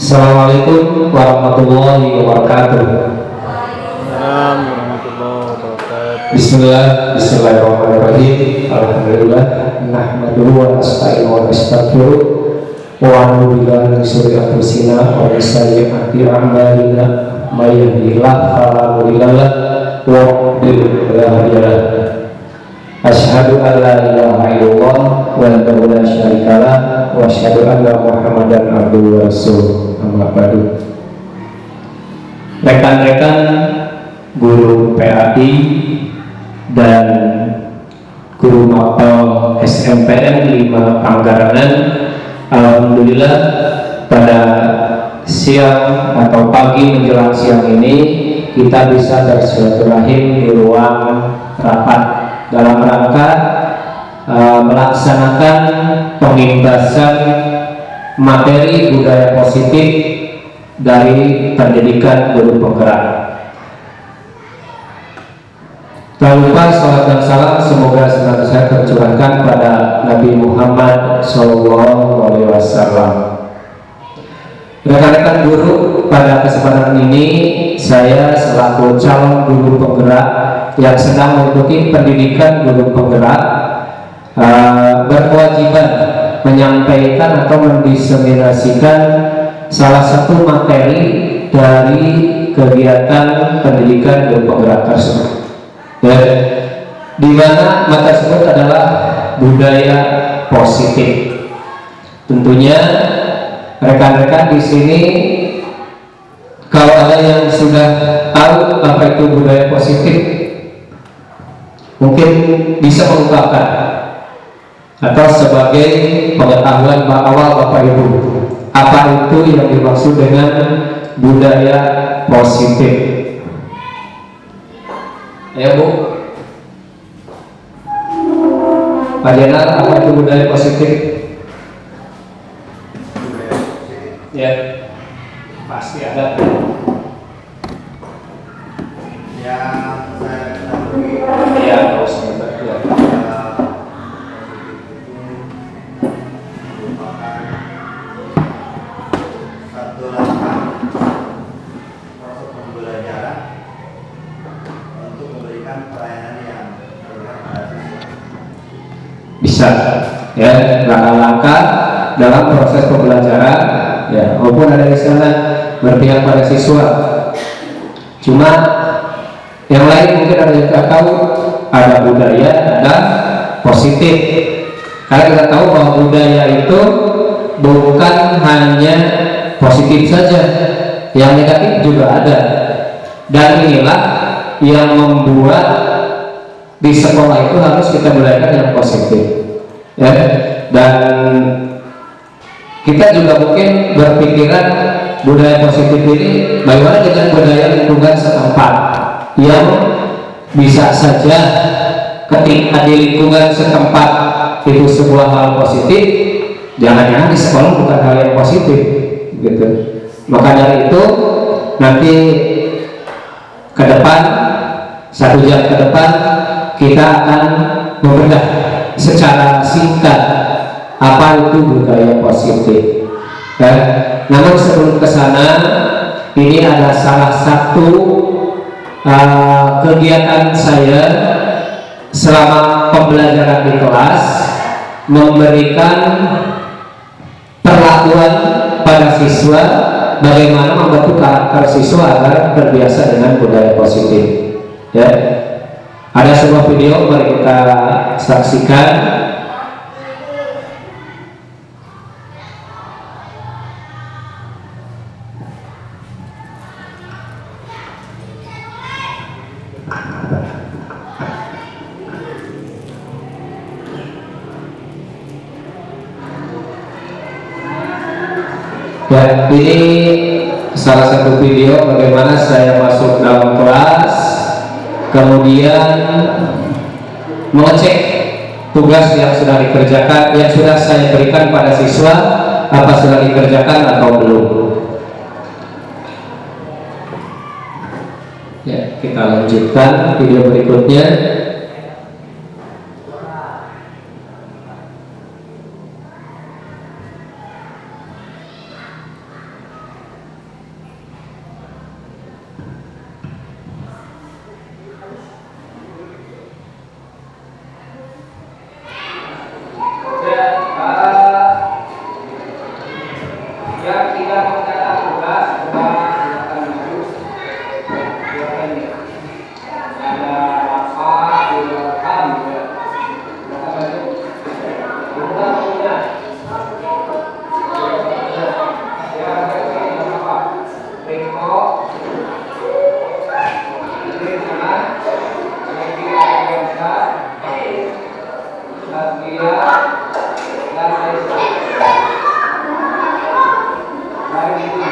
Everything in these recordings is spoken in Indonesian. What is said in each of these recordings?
Assalamualaikum warahmatullahi wabarakatuh. Bismillahirrahmanirrahim. Alhamdulillah. Nahmaduhu wa nasta'inuhu wa nastaghfiruh. Wa na'udzu billahi min syururi anfusina wa min sayyi'ati a'malina. May yahdihillahu fala mudilla lahu wa may yudlil fala hadiya lahu. Asyhadu an la ilaha illallah wahdahu la syarika lah wa asyhadu anna Muhammadan abduhu wa rasuluh. Amma ba'du. Rekan-rekan guru PAI dan guru mapel SMPN 5 Panggaranan, alhamdulillah pada siang atau pagi menjelang siang ini kita bisa bersilaturahim di ruang rapat dalam rangka melaksanakan pengimbasan materi budaya positif dari pendidikan guru penggerak. Tak lupa salat dan salam semoga senantiasa tercurahkan pada Nabi Muhammad SAW. Rekan-rekan guru, pada kesempatan ini saya selaku calon guru penggerak yang sedang mengikuti pendidikan guru penggerak berkewajiban menyampaikan atau mendiseminasikan salah satu materi dari kegiatan pendidikan guru penggerak tersebut. Ya, di mana materi tersebut adalah budaya positif. Tentunya rekan-rekan di sini kalau ada yang sudah tahu apa itu budaya positif, mungkin bisa mengungkapkan atau sebagai pengetahuan awal Bapak Ibu, apa itu yang dimaksud dengan budaya positif? Ya Bu, Pak Jenal, apa itu budaya positif? Ya, pasti ada. Yang saya ketahui, Ya, positif ya. merupakan satu langkah proses pembelajaran untuk memberikan pelayanan yang berpihak pada siswa. Bisa ya, langkah-langkah dalam proses pembelajaran ya, maupun ada istilah berpihak pada siswa. Cuma yang lain mungkin ada yang tidak tahu, ada budaya, ada positif. Karena kita tahu bahwa budaya itu bukan hanya positif saja, yang negatif juga ada. Dan inilah yang membuat di sekolah itu harus kita belajar yang positif ya. Dan kita juga mungkin berpikiran budaya positif ini bagaimana dengan budaya lingkungan setempat, yang bisa saja ketika di lingkungan setempat itu sebuah hal positif, jangan-jangan di sekolah bukan hal yang positif gitu. Maka dari itu nanti ke depan, 1 jam ke depan kita akan membedah secara singkat apa itu budaya positif. Namun sebelum ke sana, ini adalah salah satu kegiatan saya selama pembelajaran di kelas, memberikan perlakuan pada siswa, bagaimana membentuk karakter siswa agar terbiasa dengan budaya positif. Ya, ada sebuah video, mari kita saksikan. Ya, ini salah satu video bagaimana saya masuk dalam kelas, kemudian mengecek tugas yang sudah dikerjakan, yang sudah saya berikan pada siswa, apa sudah dikerjakan atau belum. Ya, kita lanjutkan video berikutnya. Yang tidak mencatat tugas, silakan maju. Silakan ya. Ada apa? Silakan ya. Silakan maju. Silakan punya. Ya, apa? Riko. Ini sana. Ini biasa. Satria dan Aisyah. Baik ini.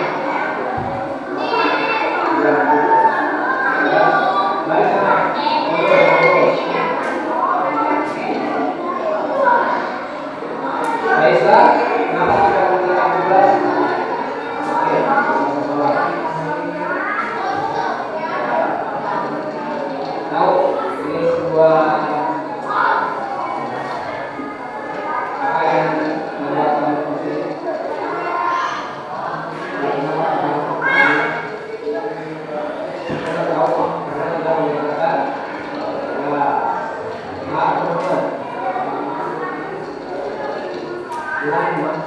Baik sana. Aisyah, kenapa tidak mencatat tugas? Oke, tahu ini sebuah apa yang membuat kamu positif? Kita tahu karena tidak mencatat. Ya, maaf teman-teman. Hilang mas.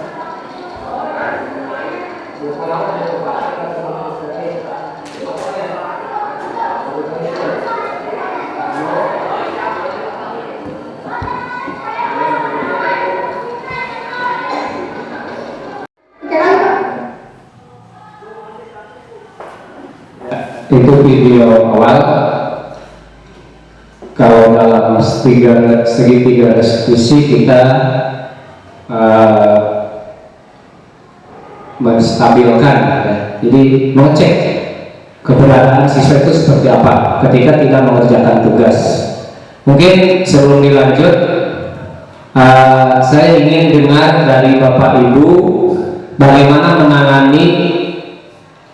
Lupa lama dan lupa kita semua selesai. Pokoknya, sebetulnya itu. Itu video awal. Kalau dalam segitiga diskusi kita menstabilkan, ya. Jadi mengecek keberadaan siswa itu seperti apa ketika tidak mengerjakan tugas. Mungkin sebelum dilanjut, saya ingin dengar dari Bapak Ibu bagaimana menangani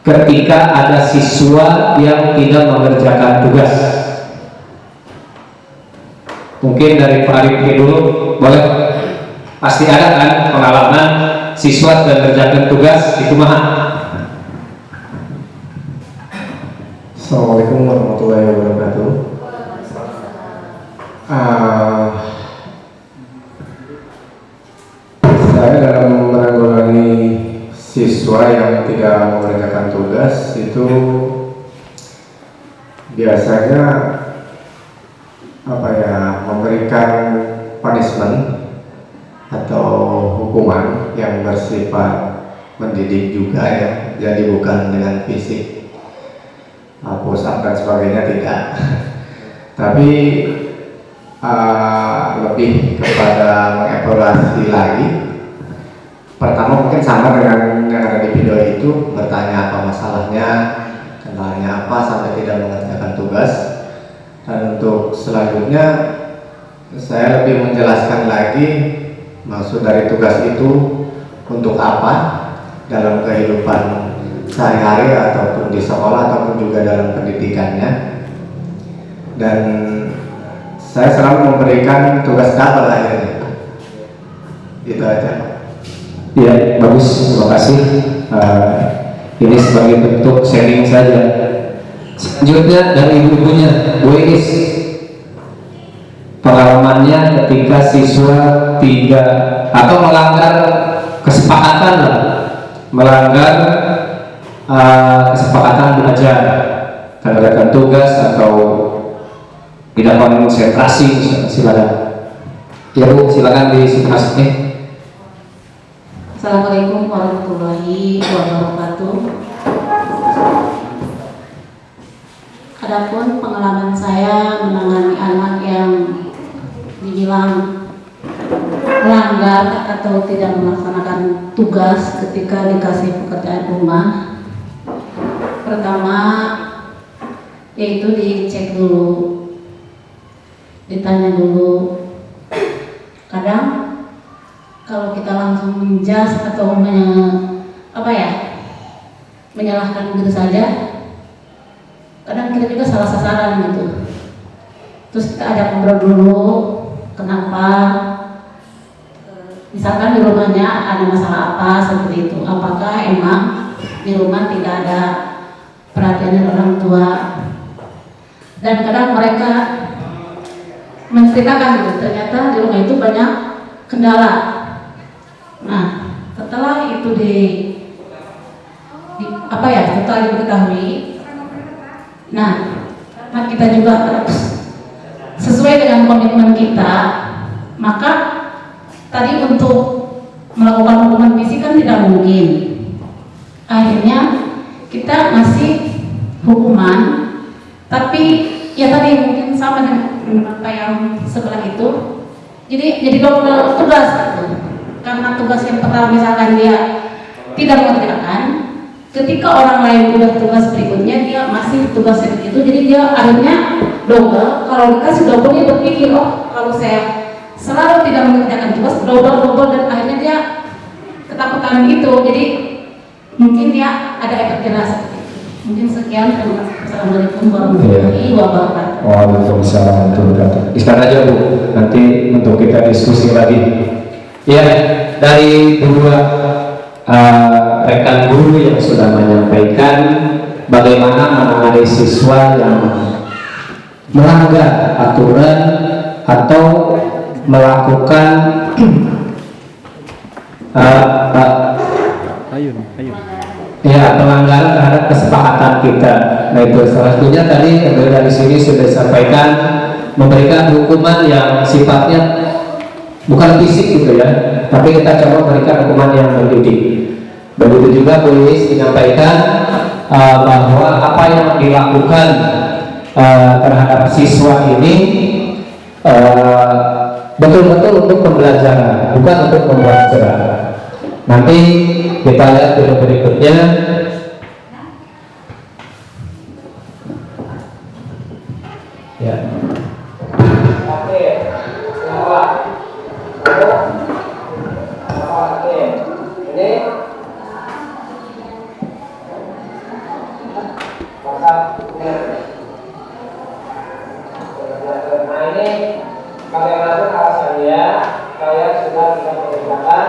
ketika ada siswa yang tidak mengerjakan tugas. Mungkin dari Pak Rifki dulu, boleh? Pasti ada kan pengalaman siswa tidak mengerjakan tugas itu mah. Assalamualaikum warahmatullahi wabarakatuh. Saya dalam menanggulangi siswa yang tidak mengerjakan tugas itu biasanya memberikan punishment atau hukuman yang bersifat mendidik juga ya, jadi bukan dengan fisik, push up dan sebagainya, tidak. Tapi lebih kepada mengevaluasi lagi. Pertama mungkin sama dengan yang ada di video itu, bertanya apa masalahnya, kendalanya apa sampai tidak mengerjakan tugas. Dan untuk selanjutnya saya lebih menjelaskan lagi maksud dari tugas itu untuk apa dalam kehidupan sehari-hari ataupun di sekolah ataupun juga dalam pendidikannya. Dan saya selalu memberikan tugas double akhirnya. Itu aja. Ya, bagus, terima kasih. Ini sebagai bentuk sharing saja. Selanjutnya dari ibu-ibunya, Bu Iis, pengalamannya ketika siswa tidak atau melanggar kesepakatan lah, melanggar kesepakatan belajar, mengerjakan tugas atau tidak konsentrasi, silakan. Ya Bu, silakan disini. Assalamualaikum warahmatullahi wabarakatuh. Adapun pengalaman saya menangani anak yang dibilang melanggar atau tidak melaksanakan tugas ketika dikasih pekerjaan rumah, pertama yaitu dicek dulu, ditanya dulu. Kadang kalau kita langsung menjas atau menyalahkan begitu saja, kadang kita juga salah sasaran gitu. Terus kita ajak ngobrol dulu, kenapa, misalkan di rumahnya ada masalah apa seperti itu, apakah emang di rumah tidak ada perhatian dari orang tua. Dan kadang mereka menceritakan gitu, ternyata di rumah itu banyak kendala. Nah, setelah itu apa ya, setelah diketahui. Nah, karena kita juga sesuai dengan komitmen kita, maka tadi untuk melakukan hukuman fisik kan tidak mungkin. Akhirnya kita ngasih hukuman, tapi ya tadi mungkin sama dengan apa yang sebelah itu. Jadi double tugas gitu. Karena tugas yang pertama misalkan dia tidak mengerjakan, ketika orang lain udah tugas berikutnya dia masih tugas seperti itu, jadi dia akhirnya double. Kalau dikasih double dia berpikir, oh kalau saya selalu tidak mengerjakan tugas double dan akhirnya dia ketakutan gitu. Jadi mungkin dia ada efek jerah seperti itu. Mungkin sekian, terima kasih. Assalamualaikum warahmatullahi wabarakatuh. Waalaikumsalam warahmatullahi wabarakatuh. Istirahat aja Bu, nanti untuk kita diskusi lagi. Ya, dari dua rekan guru yang sudah menyampaikan bagaimana menangani siswa yang melanggar aturan atau melakukan ya pelanggaran terhadap kesepakatan kita. Nah itu salah satunya tadi dari sini sudah disampaikan memberikan hukuman yang sifatnya bukan fisik gitu ya, tapi kita coba memberikan hukuman yang mendidik. Begitu juga polis menyampaikan bahwa apa yang dilakukan terhadap siswa ini betul-betul untuk pembelajaran, bukan untuk membuat jerah. Nanti kita lihat video berikutnya. Ya. Oke. Oke. Ini nah ini bagaimanapun alasannya kalian sudah bisa mengerjakan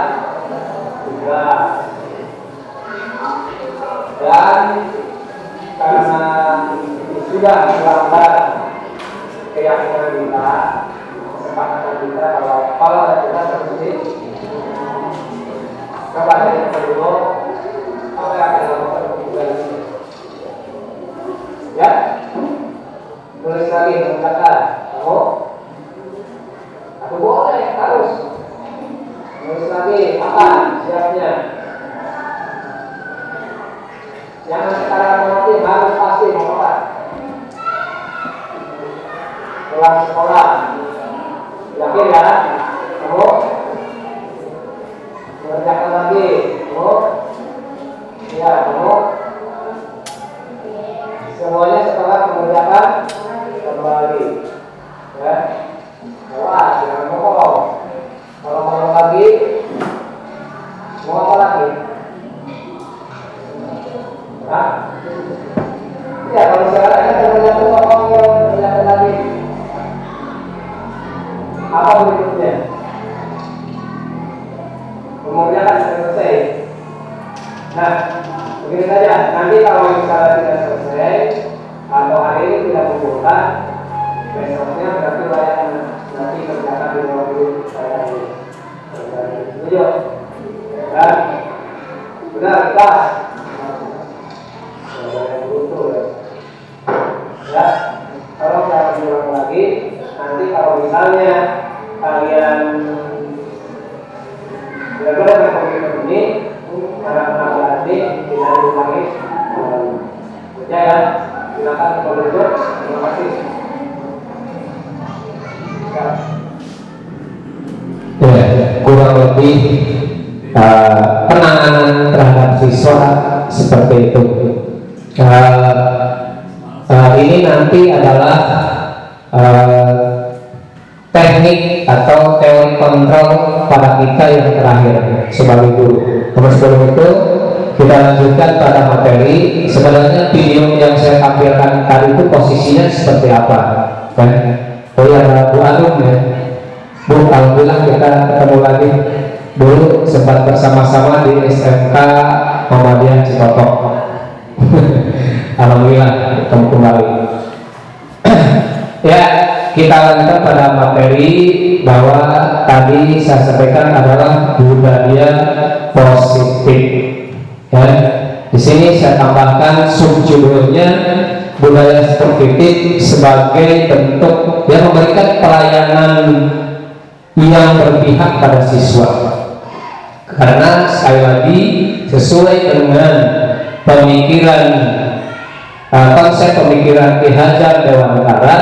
tugas dan karena sudah melanggar keyakinan kita, kesepakatan kita kalau ada tugas seperti coba dari dulu apa yang akan dilakukan tugas ini ya, tulis lagi mengatakan kamu aku boleh harus tulis lagi apa siapnya, jangan sekarang nanti harus pasti mau apa pulang sekolah yakin ya kamu mengerjakan lagi kamu ya kamu semuanya setelah mengerjakan kembali ya. Wah, jangan ngomong. Kalau ngomong lagi mau apa lagi? Nah, ya kalau sekarang kita mengerjakan ngomong mengerjakan lagi apa berikutnya? Mengerjakan selesai. Nah, begini saja. Nanti kalau misalnya tidak selesai atau hari ini tidak kumpulkan, besoknya berarti layak nanti kerjakan di bawah dulu saya ini. Setuju? Dan benar kelas. Ya, kalau saya ulang lagi, nanti kalau misalnya kalian benar-benar dengan komitmen ini, karena penampilan ini tidak diulangi. Ya, silakan dilanjut. Terima kasih. Ya, kurang lebih penanganan terhadap siswa seperti itu. Ini nanti adalah teknik atau teori kontrol pada kita yang terakhir sebagai guru. Terus sebelum itu kita lanjutkan pada materi. Sebenarnya video yang saya tampilkan tadi itu posisinya seperti apa? Kan? Oh ya, Bu Anum ya. Bu, alhamdulillah kita ketemu lagi. Dulu sempat bersama-sama di SMK Muhammadiyah Cikotok. Alhamdulillah ketemu kembali. Ya, kita lanjutkan pada materi bahwa tadi saya sampaikan adalah budaya positif. Ya, Di sini saya tambahkan subjudulnya budaya sportif sebagai bentuk yang memberikan pelayanan yang berpihak pada siswa. Karena sekali lagi sesuai dengan pemikiran konsep pemikiran Ki Hajar Dewantara,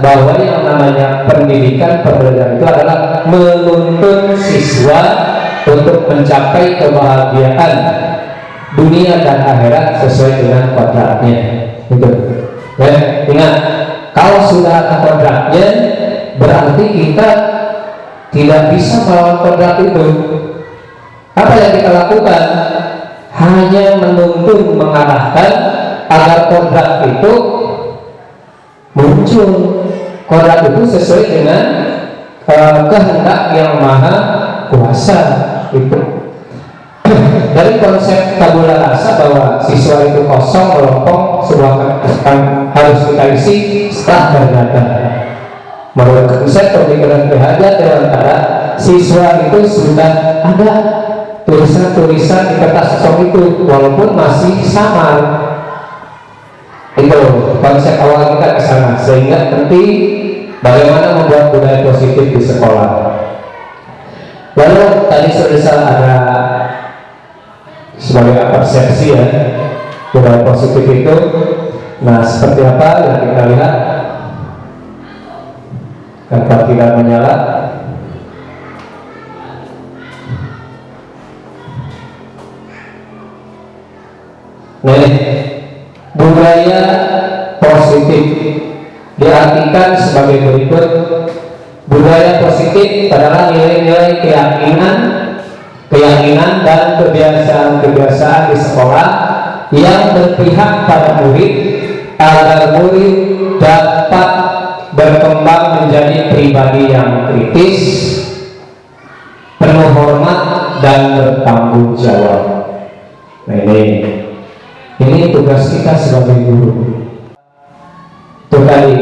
bahwa yang namanya pendidikan pembelajaran itu adalah menuntun siswa untuk mencapai kebahagiaan dunia dan akhirat sesuai dengan kodratnya. Gitu. Ya, ingat, kalau sudah ada kodratnya, berarti kita tidak bisa melawan kodrat itu. Apa yang kita lakukan? Hanya menuntun, mengarahkan agar kodrat itu muncul. Kodrat itu sesuai dengan kehendak yang maha kuasa itu. Dari konsep tabula rasa bahwa siswa itu kosong, melompong, sebuah keputusan harus kita isi setelah berdata. Menurut konsep pemikiran Ki Hajar Dewantara, siswa itu sudah ada tulisan-tulisan di kertas kosong itu, walaupun masih samar. Itu konsep awal kita ke sana, sehingga penting bagaimana membuat budaya positif di sekolah. Lalu tadi sudah ada sebagai persepsi ya budaya positif itu. Nah, seperti apa yang kita lihat? Gambar tidak menyala. Nah, budaya positif diartikan sebagai berikut. Budaya positif adalah nilai-nilai keyakinan dan kebiasaan-kebiasaan di sekolah yang berpihak pada murid agar murid dapat berkembang menjadi pribadi yang kritis, penuh hormat dan bertanggung jawab. Nah, ini tugas kita sebagai guru. Itu tadi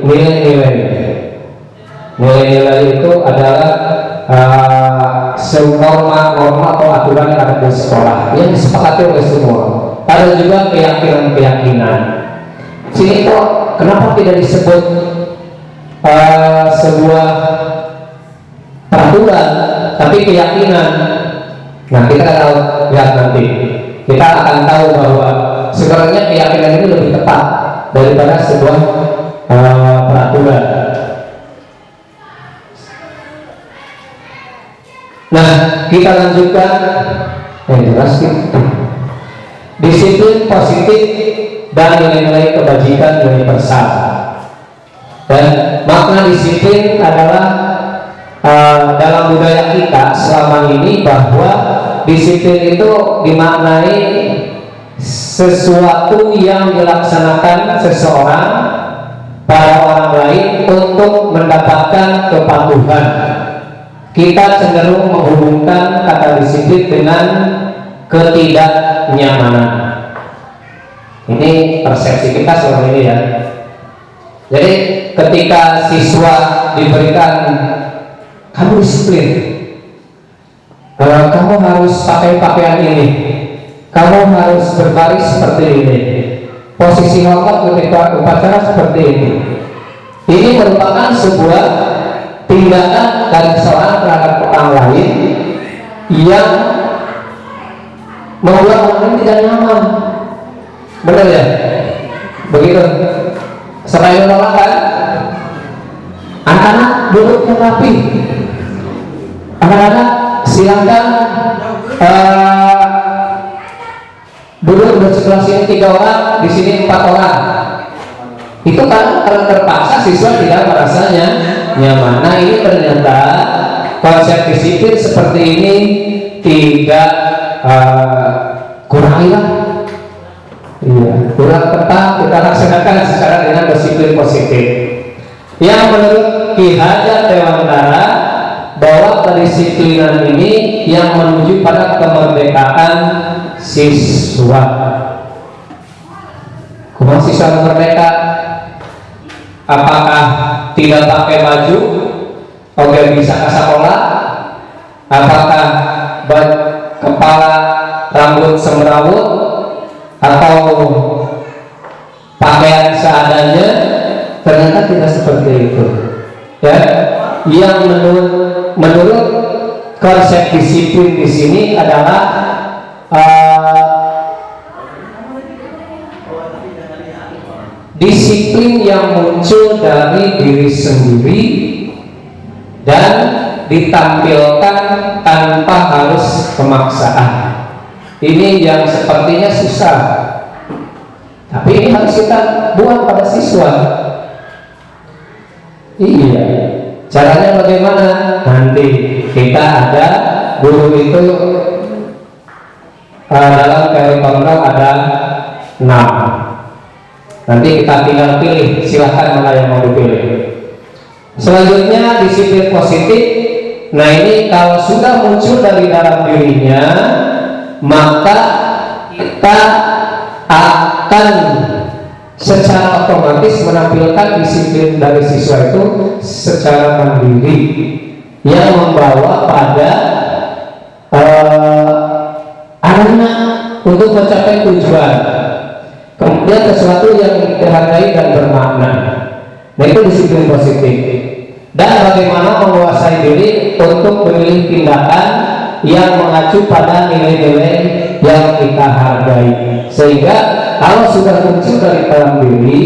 nilai-nilai itu adalah norma-norma atau aturan yang ada di sekolah yang disepakati oleh semua. Ada juga keyakinan. Sini kok kenapa tidak disebut sebuah peraturan, tapi keyakinan? Nah, kita akan lihat nanti. Kita akan tahu bahwa sebenarnya keyakinan ini lebih tepat daripada sebuah peraturan. Nah, kita lanjutkan. Jelas gitu. Disiplin positif dan nilai-nilai kebajikan universal. Dan makna disiplin adalah dalam budaya kita selama ini bahwa disiplin itu dimaknai sesuatu yang dilaksanakan seseorang pada orang lain untuk mendapatkan kepatuhan. Kita cenderung menghubungkan kata disiplin dengan ketidaknyamanan. Ini persepsi kita selama ini ya. Jadi ketika siswa diberikan kamu disiplin, kamu harus pakai pakaian ini, kamu harus berbaris seperti ini, posisi hormat ketika upacara seperti ini. Ini merupakan sebuah tindakan dari seorang terhadap orang lain yang membuat orang lain tidak nyaman. Benar ya? Begitu. Selain menolak kan, anak-anak duduk yang rapi. Anak-anak silakan duduk bersebelah sini 3 orang, di sini 4 orang. Itu kan kalau terpaksa siswa tidak merasanya nyaman. Nah, ini ternyata konsep disiplin seperti ini tidak kurang hilang. Iya, kurang tepat kita laksanakan secara dengan disiplin positif. Yang menurut Ki Hajar Dewantara, bahwa kedisiplinan ini yang menuju pada kemerdekaan siswa. Kumang siswa merdeka? Apakah tidak pakai baju? Oke, bisa ke sekolah? Apakah kepala rambut semrawut? atau pakaian seadanya, ternyata tidak seperti itu. Ya, yang menurut konsep disiplin di sini adalah disiplin yang muncul dari diri sendiri dan ditampilkan tanpa harus pemaksaan. Ini yang sepertinya susah, tapi ini harus kita buat pada siswa. Iya, caranya bagaimana? Nanti kita ada guru itu dalam teori kontrol ada 6. Nanti kita tinggal pilih, silahkan mana yang mau dipilih. Selanjutnya disiplin positif. Nah ini kalau sudah muncul dari dalam dirinya, maka kita akan secara otomatis menampilkan disiplin dari siswa itu secara mandiri, yang membawa pada anak untuk mencapai tujuan, kemudian sesuatu yang dihargai dan bermakna. Nah itu disiplin positif. Dan bagaimana menguasai diri untuk memilih tindakan yang mengacu pada nilai-nilai yang kita hargai, sehingga kalau sudah muncul dari dalam diri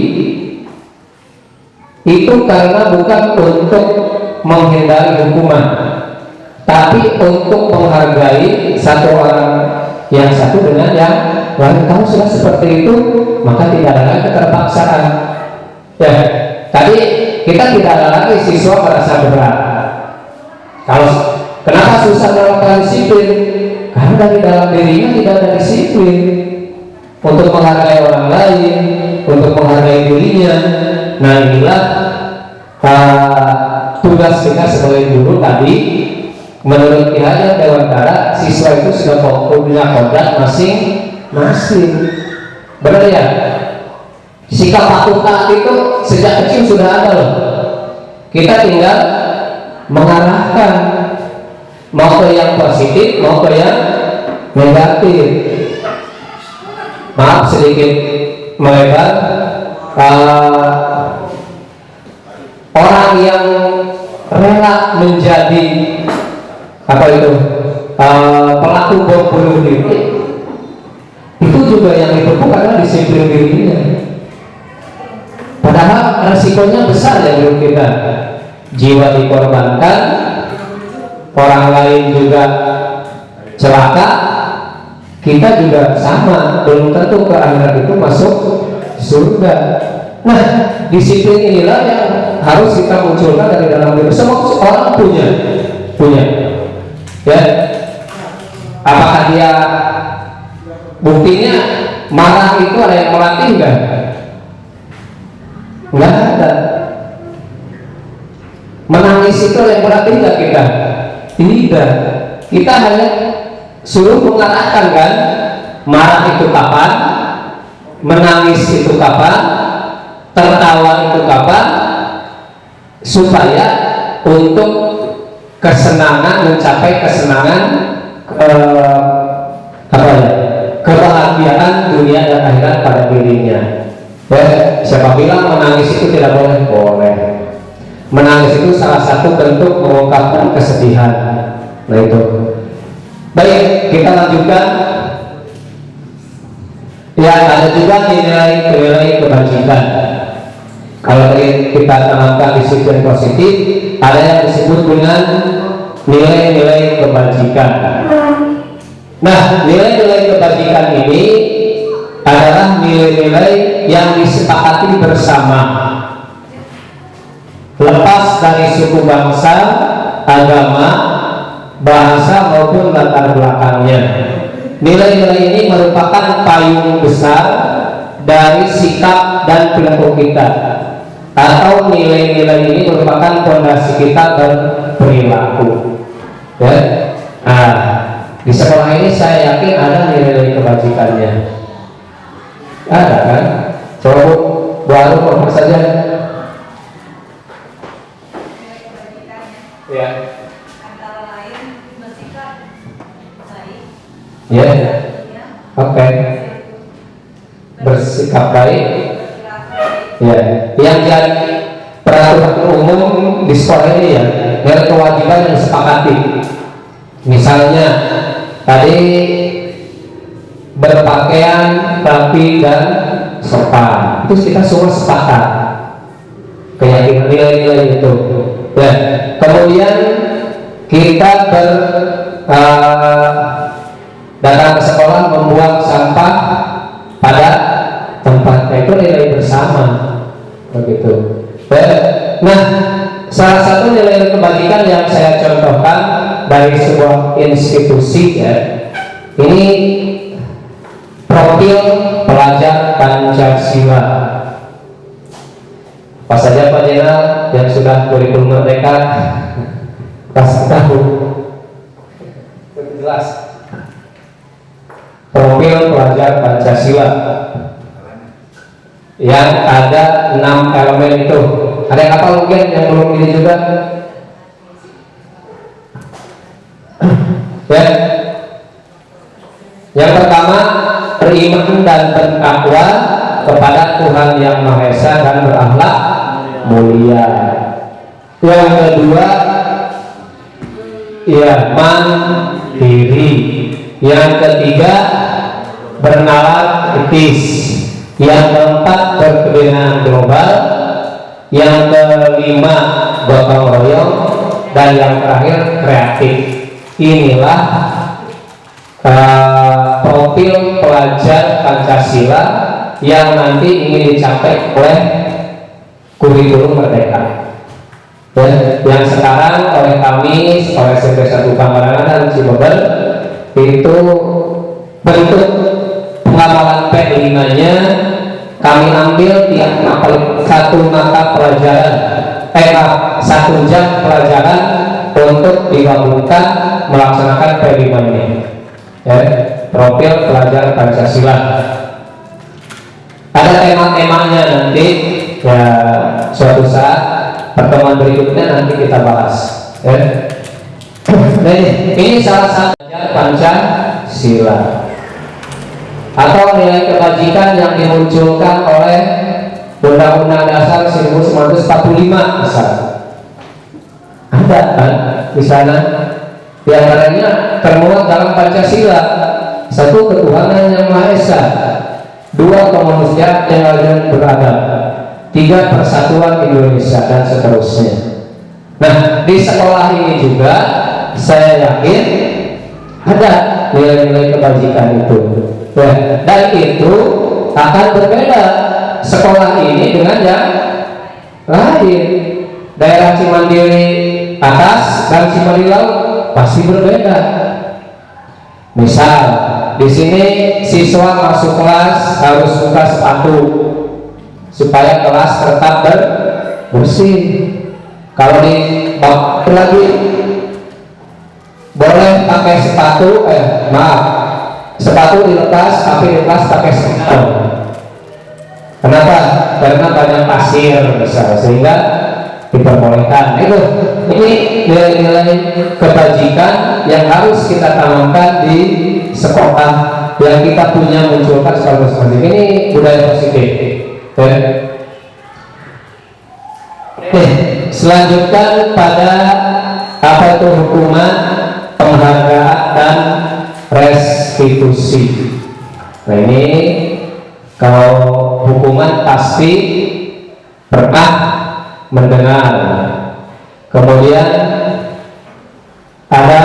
itu karena bukan untuk menghindari hukuman, tapi untuk menghargai satu orang yang satu dengan yang lain. Kalau sudah seperti itu, maka tidak ada lagi keterpaksaan. Ya, tadi kita tidak ada lagi siswa merasa berat. Kalau kenapa susah melakukan disiplin? Karena dari dalam dirinya tidak ada disiplin untuk menghargai orang lain, untuk menghargai dirinya. Nah inilah tugas kita sebagai guru tadi. Menurut Ki Hajar Dewantara, siswa itu sudah punya kodrat masing-masing. Benar ya? Sikap patuh taat itu sejak kecil sudah ada loh. Kita tinggal mengarahkan mau ke yang positif, mau ke yang negatif. Maaf sedikit melebar. Orang yang rela menjadi pelaku bom bunuh diri, itu juga yang dipupuk adalah disiplin dirinya. Padahal resikonya besar ya menurut kita. Jiwa dikorbankan, orang lain juga celaka, kita juga sama, belum tentu ke akhirat itu masuk surga. Nah, disiplin inilah yang harus kita munculkan dari dalam diri. Semua orang punya. Ya, apakah dia buktinya marah itu ada yang melatih enggak? Enggak ada. Menangis itu ada yang melatih enggak kita? Tidak. Kita hanya suruh mengarahkan kan, marah itu kapan, menangis itu kapan, tertawa itu kapan, supaya untuk kesenangan, mencapai kesenangan kebahagiaan dunia dan akhirat pada dirinya. Ya, siapa bilang menangis itu tidak boleh? Boleh. Menangis itu salah satu bentuk mengungkapkan kesedihan. Nah itu. Baik, kita lanjutkan. Ya, ada juga nilai kebajikan. Kalau tadi kita tanamkan disiplin positif, ada yang disebut dengan nilai-nilai kebajikan. Nah, nilai-nilai kebajikan ini adalah nilai-nilai yang disepakati bersama, lepas dari suku bangsa, agama, bahasa maupun latar belakangnya. Nilai-nilai ini merupakan payung besar dari sikap dan perilaku kita, atau nilai-nilai ini merupakan fondasi kita berperilaku. Ya, nah, di sekolah ini saya yakin ada nilai-nilai kebajikannya. Ada kan? Coba baru apa saja? Ya. Antara lain bersikap baik. Ya. Oke. bersikap baik. berlaku Ya, yang jadi peraturan umum di sekolah ini ya, dari kewajiban yang disepakati. Misalnya tadi berpakaian rapi dan sopan, itu kita semua sepakat. Keyakinan nilai-nilai itu. Ya, kemudian kita datang ke sekolah membuang sampah pada tempatnya, itu nilai bersama, begitu. Nah, salah satu nilai kebajikan yang saya contohkan dari sebuah institusi ya, ini profil pelajar Pancasila. Pas saja Pak Jenderal yang sudah kurikulum merdeka kasih tahu lebih jelas profil pelajar Pancasila yang ada 6 elemen itu. Ada yang apa mungkin yang belum ini juga? Ya. Yang pertama, beriman dan bertakwa kepada Tuhan Yang Maha Esa dan berakhlak mulia. Yang kedua, ya mandiri. Yang ketiga, bernalar etis. Yang keempat, berkebenangan global. Yang kelima, gotong royong. Dan yang terakhir, kreatif. Inilah profil pelajar Pancasila yang nanti ingin dicapai oleh kurikulum merdeka. Dan yang sekarang oleh kami, oleh SMP 1 Pangkalan dan Cibober, itu bentuk pengamalan P5-nya kami ambil tiap satu mata pelajaran, satu jam pelajaran untuk digabungkan melaksanakan P5 ini. Ya, profil pelajar Pancasila. Ada tema-temanya nanti ya, suatu saat pertemuan berikutnya nanti kita bahas. Ya. Nah, ini salah satu Pancasila atau nilai kebajikan yang dimunculkan oleh Undang-Undang Dasar 1945 misalnya. Ada kan di sana? Di antaranya termuat dalam Pancasila, satu ketuhanan yang Maha Esa, dua kemanusiaan yang adil dan beradab, tiga persatuan Indonesia dan seterusnya. Nah, di sekolah ini juga saya yakin ada nilai-nilai kebajikan itu. Ya, dan itu akan berbeda sekolah ini dengan yang lain. Daerah Cimandiri atas dan Cimandiri laut pasti berbeda. Misal di sini siswa masuk kelas harus buka sepatu supaya kelas tetap bersih. Kalau di lagi boleh pakai sepatu, sepatu dilepas tapi di kelas pakai sandal. Kenapa? Karena banyak pasir besar sehingga diperbolehkan. Ini nilai-nilai kebajikan yang harus kita tanamkan di sekolah yang kita punya, munculkan sekolah positif. Ini budaya positif. Selanjutnya pada apa itu hukuman, penghargaan dan restitusi. Nah, ini kalau hukuman pasti pernah mendengar. Kemudian ada,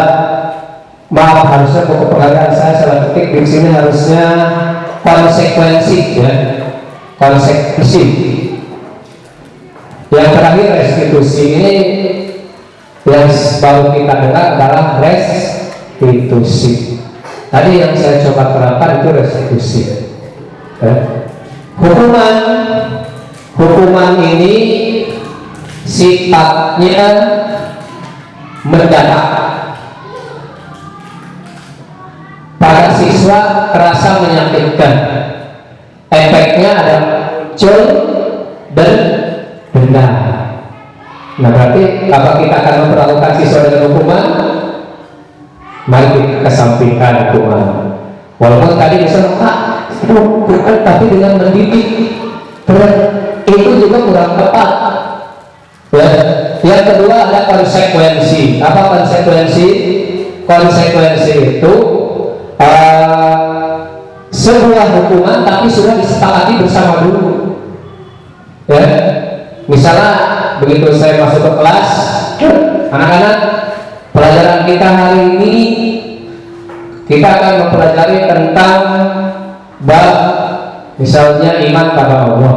maaf harusnya buku penghargaan saya salah ketik di sini, harusnya konsekuensi ya, konsekuensi. Yang terakhir restitusi, ini yang baru kita dengar adalah restitusi. Tadi yang saya coba terapkan itu restitusi. Hukuman ini sifatnya mendadak. Para siswa terasa menyakitkan. Efeknya ada muncul dan denda. Nah, berarti apa kita akan memperlakukan siswa dengan hukuman? Mari kita kesampingkan hukuman. Walaupun tadi misalnya tapi dengan mendidik. Itu juga kurang tepat. Ya. Yang kedua ada konsekuensi. Apa konsekuensi? Konsekuensi itu sebuah hukuman tapi sudah disepakati bersama dulu. Ya, misalnya begitu saya masuk ke kelas, anak-anak, pelajaran kita hari ini kita akan mempelajari tentang bab misalnya iman pada Allah.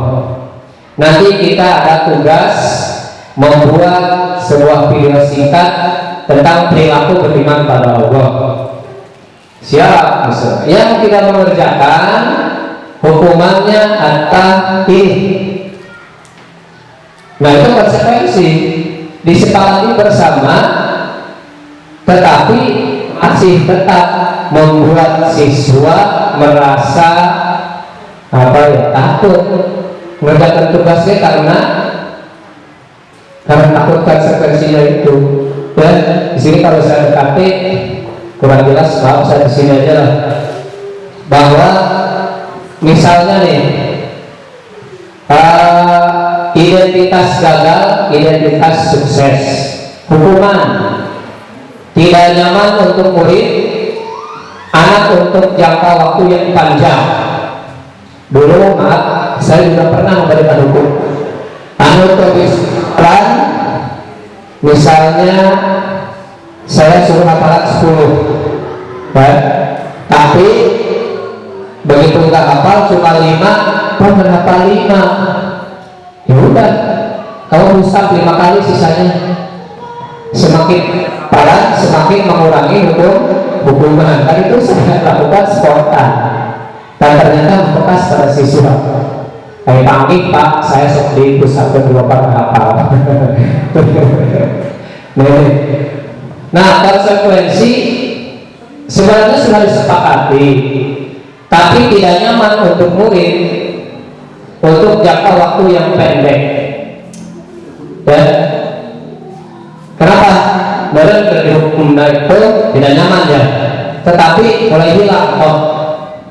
Nanti kita ada tugas membuat sebuah video singkat tentang perilaku beriman pada Allah. Siap, misalnya. Yang tidak mengerjakan hukumannya adalah ini. Nah, itu konsekuensi disepakati bersama, tetapi masih tetap membuat siswa merasa takut mengerjakan tugasnya karena takut konsekuensinya itu. Dan di sini kalau saya dekati kurang jelas, maaf saya di sini aja lah. Bahwa misalnya nih identitas gagal, identitas sukses, hukuman tidak nyaman untuk murid, anak untuk jangka waktu yang panjang. Dulu maaf, saya juga pernah memberikan hukum. Tulis pelan, misalnya saya suruh hafalan 10, tapi begitu nggak hafal cuma 5, menghafal 5. Ya udah, kamu rusak 5 kali sisanya. Semakin pelan, semakin mengurangi hukuman. Kan itu saya lakukan spontan dan ternyata membekas pada siswa. Kayak pamit Pak, saya sok di pusat kedua Pak hafal. Nah, konsekuensi sebenarnya sudah disepakati, tapi tidak nyaman untuk murid untuk jangka waktu yang pendek. Ya. Kenapa? Dalam hukum itu tidak nyaman ya, tetapi mulai hilang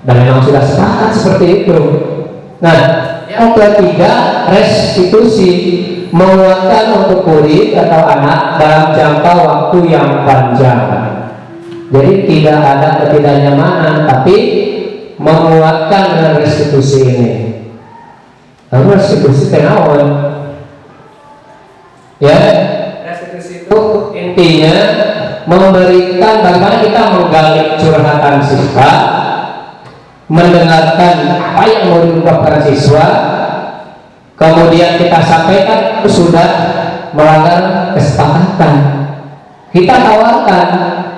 dan memang sudah sepakat seperti itu. Nah, yang ketiga restitusi, menguatkan untuk murid atau anak dalam jangka waktu yang panjang. Jadi tidak ada ketidaknyamanan, tapi menguatkan dengan restitusi ini. Lalu restitusi tenawan, ya, restitusi itu intinya memberikan bagaimana kita menggali curhatan siswa, mendengarkan apa yang mau diungkapkan siswa, kemudian kita sampaikan sudah melanggar kesepakatan. Kita tawarkan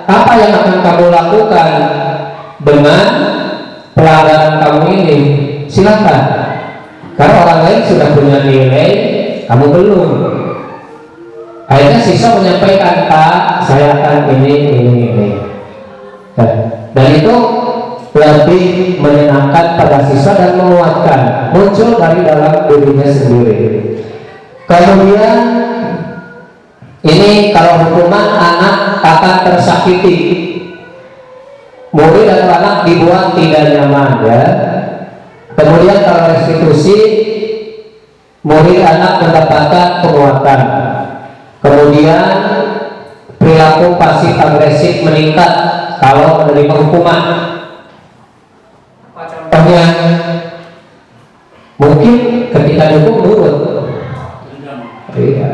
apa yang akan kamu lakukan dengan pelanggaran kamu ini, silakan. Karena orang lain sudah punya nilai, kamu belum. Akhirnya siswa menyampaikan, Pak, saya akan ini. Dan itu lebih menyenangkan pada siswa dan menguatkan, muncul dari dalam dirinya sendiri. Kemudian ini kalau hukuman anak akan tersakiti, murid atau anak dibuat tidak nyaman ya. Kemudian kalau restitusi, murid anak mendapatkan penguatan. Kemudian perilaku pasif agresif meningkat kalau menerima hukuman. Contohnya, mungkin ketika dihukum nurut,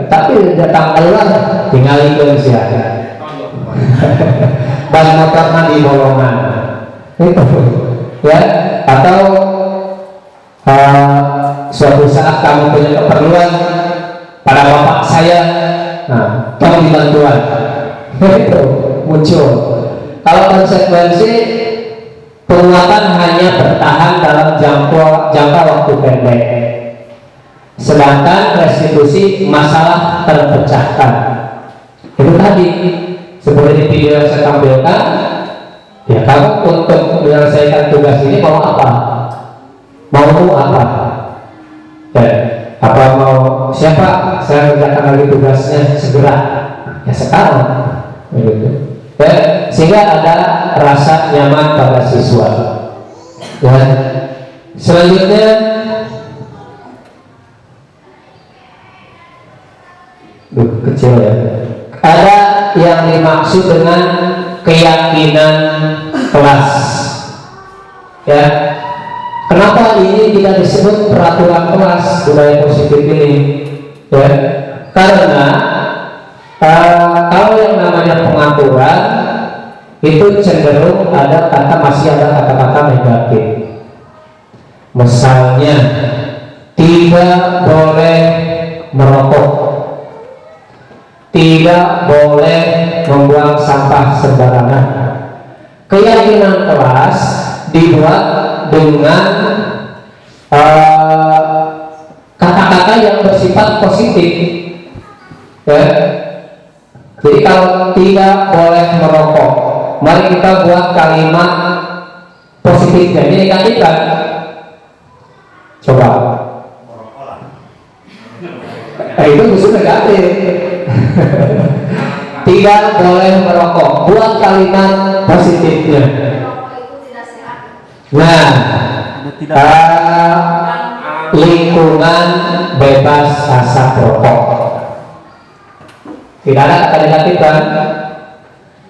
tapi datang keluar tinggal ikut siapa. Ban motornya di bolongan, itu ya. Atau suatu saat kamu punya keperluan pada bapak saya, nah, tolong dibantuan, itu muncul. Kalau konsekuensi, penguatan hanya bertahan dalam jangka waktu pendek, sedangkan restitusi masalah terpecahkan. Itu tadi seperti di video yang saya tampilkan, ya kamu untuk menyelesaikan tugas ini mau apa? Mau apa? Ya, apa mau siapa? Saya kerjakan lagi tugasnya segera. Ya sekarang, begitu. Ya, sehingga ada rasa nyaman pada siswa. Ya, Selanjutnya kecil ya. Ada yang dimaksud dengan keyakinan kelas. Ya. Kenapa ini tidak disebut peraturan kelas budaya positif ini? Ya. Karena kalau yang namanya pengaturan itu cenderung masih ada kata-kata negatif. Misalnya tidak boleh merokok, tidak boleh membuang sampah sembarangan. Keyakinan kelas dibuat dengan kata-kata yang bersifat positif. Ya. Jadi kalau tidak boleh merokok, mari kita buat kalimat positifnya. Ini negatif kan? Coba. Itu justru negatif. Tidak boleh merokok. Buat kalimat positifnya. Nah, lingkungan bebas asap rokok. Tidak ada kata negatif kan?